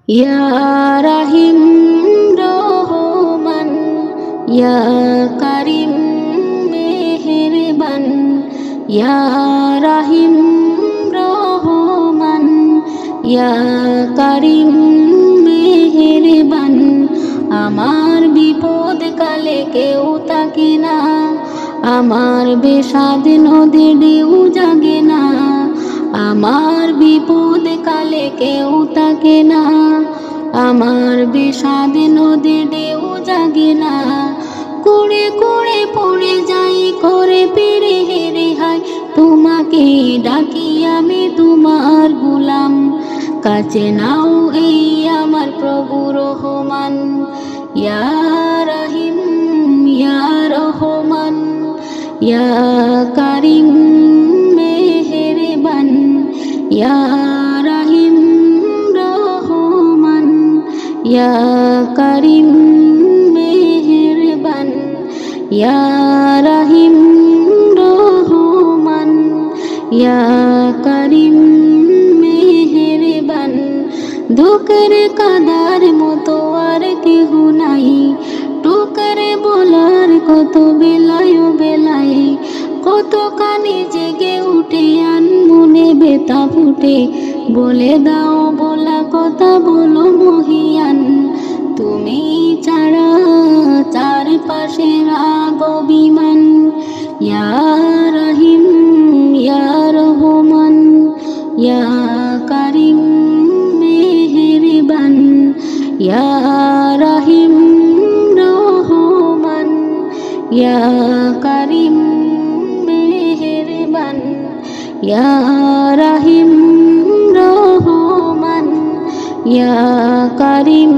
ইয়া রাহিম রহমান, ইয়া কারিম মেহেরবান, ইয়া রাহিম রহমান, ইয়া কারিম মেহেরবান। আমার বিপদ কালে কেউ তাকে না, আমার বিষাদ নদী ঢেউ জাগে না। আমার বিপদ কালে কেউ তাকে না, আমার বিষাদ নদী ঢেউ জাগে না। কুড়ে কুড়ে পড়ে যাই করে পেরে হেরে হায়, তোমাকে ডাকি আমি তোমার গোলাম। কাছে নাও এই আমার প্রভু রহমান, ইয়া রাহিম ইয়া রহমান, ইয়া কারিম মেহেরবান, ইয়া রাহিম রহমান, ইয়া কারিম মেহেরবান, ইয়া রাহিম রহমান, ইয়া কারিম মেহেরবান। দুঃখের কাদার মতো আর কেহ নাই, টুকারে বলার কত বেলায় বেলায়। কত কানে জেগে উঠে আন মনে বেতা ফুটে, বলে দাও বলা কথা বলো মহিয়ান। তুমি ছাড়া চারপাশে রাগ অভিমান, ইয়া রাহিম ইয়া রহমান, ইয়া কারিম মেহেরবান, ইয়া রাহিম রহমান, ইয়া কারিম মেহেরবান, ইয়া রাহিম রহমান, ইয়া কারিম